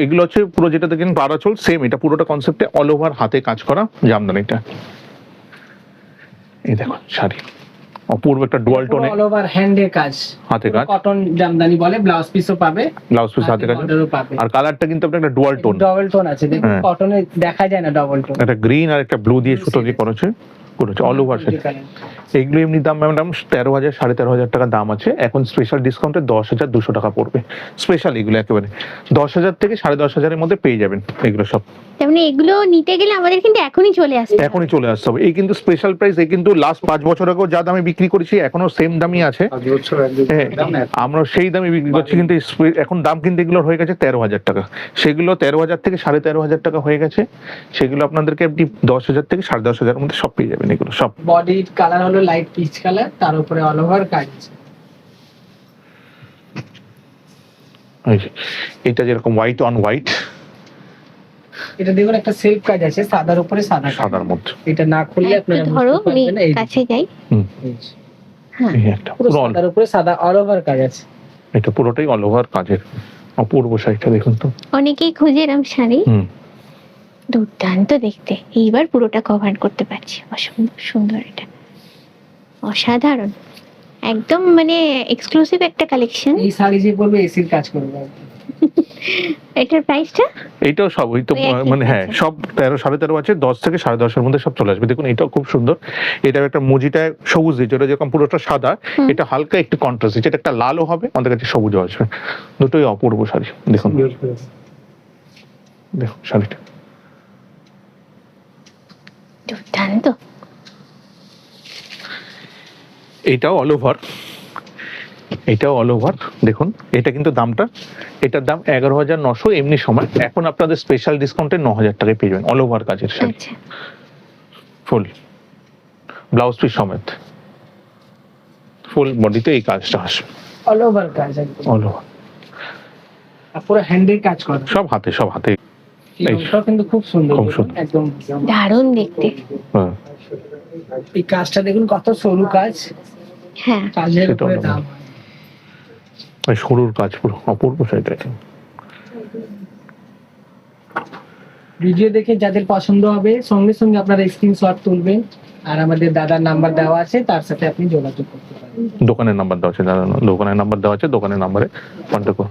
এগুলো হচ্ছে পুরো যেটা দেখেন পারাচল, সেম এটা পুরোটা কনসেপ্টে অল ওভার হাতে কাজ করা জামদানিটা। এই দেখো শাড়ি অপূর্ব একটা ডুয়াল টোনে অল ওভার হ্যান্ডের কাজ, হাতে কাজ, কটন জামদানি বলে, ব্লাউজ পিসও পাবে, ব্লাউজ পিস হাতে কাজ। আর কালারটা কিন্তু আপনার একটা ডুয়াল টোন, ডবল টোন আছে, দেখুন কটনে দেখা যায় না ডবল টোন, একটা গ্রিন আর একটা ব্লু দিয়ে সুতো দিয়ে করেছে অল ওভার শাড়ি। এইগুলো এমনি দাম ম্যাডাম 13,000 13,500 টাকা দাম আছে, এখন স্পেশাল ডিসকাউন্টে 10,200 টাকা পড়বে। স্পেশাল এগুলো একেবারে 10,000 থেকে 10,500 এর মধ্যে পেয়ে যাবেন এগুলো সব। তার মানে এগুলো নিতে গেলে আমাদের কিন্তু এখনই চলে আসতে হবে। এখনই চলে আসতে হবে। এই কিন্তু স্পেশাল প্রাইস, এই কিন্তু লাস্ট 5 বছর আগেও যা দামে বিক্রি করেছি এখনো সেম দামই আছে। আমরা সেই দামে বিক্রি করছি, কিন্তু এখন দাম কিন্তু এগুলোর হয়ে গেছে 13,000 টাকা। সেগুলো 13,000 থেকে 13,500 টাকা হয়ে গেছে, সেগুলো আপনাদেরকে 10,000 থেকে 10,500 এর মধ্যে সব পেয়ে যাবেন এগুলো সব। বডির কালার হলো লাইট পিচ কালার, তার উপরে অল ওভার কাজ। এটা যেরকম হোয়াইট অন হোয়াইট, এটা দেখুন একটা সেলফ কাজ আছে সাদার উপরে সাদা, সাদার মধ্যে। এটা না খুললে আপনারা ধরো বুঝতে আমি পারবেন না। এই কাছে যাই, হ্যাঁ এই একটা পুরো সাদার উপরে সাদা অল ওভার কাজ আছে। এটা পুরোটাই অল ওভার কাজের অপূর্ব শাড়িটা দেখুন তো। অনেকেই খুঁজে এরম শাড়ি, দুর্দান্ত দেখতে। এইবার পুরোটা কভার করতে পারছি, অসম্ভব সুন্দর, এটা অসাধারণ, একদম মানে এক্সক্লুসিভ একটা কালেকশন। এই শাড়ি যে পরবে এসির কাজ করবে। এটার প্রাইসটা? এইটাও সব ওই তো ওই একই মানে হ্যাঁ, আছে। সব 13.5 আছে, 10 থেকে 10.5 এর মধ্যে সব চলে আসবে। দেখুন এটাও খুব সুন্দর, এটা একটা মুজিটা সবুজ দিয়েছে, এটা যেরকম পুরোটা সাদা, এটা হালকা একটু কন্ট্রাস্ট দিয়েছে, এটা একটা লালও হবে, আমাদের কাছে সবুজও আসবে, দুটোই অপূর্ব শাড়ি। দেখুন দেখুন শাড়িটা দুর্দান্ত। এটাও অল ওভার, এটাও অল ওভার। দেখুন এটা কিন্তু দামটা, এটার দাম 11,900 এমনি সময়, এখন আপনাদের স্পেশাল ডিসকাউন্টে 9,000 টাকায় পেয়ে যাবেন অল ওভার কাজের শাড়ি, আচ্ছা, ফুল ব্লাউজ পিস সমেত, ফুল বডিতে এই কাজটা আসবে অল ওভার কাজ একদম, অল ওভার, আর পুরো হ্যান্ডের কাজ করা, সব হাতে, সব হাতে। এটাও কিন্তু খুব সুন্দর, খুব সুন্দর। একদম দারুণ দেখতে। হ্যাঁ এই কাজটা দেখুন কত সরু কাজ, হ্যাঁ কাজের সেটা উপরে অন্য দাম। এই সরুর কাজ পুরো অপূর্ব শাড়িটা। ভিডিও দেখে যাদের পছন্দ হবে সঙ্গে সঙ্গে আপনারা স্ক্রিনশট তুলবেন, আর আমাদের দাদার নাম্বার দেওয়া আছে, তার সাথে আপনি যোগাযোগ করতে পারেন। দোকানের নাম্বার দেওয়া আছে, দোকানের নাম্বার দেওয়া আছে, দোকানের নাম্বারে কন্ট্যাক্ট করুন।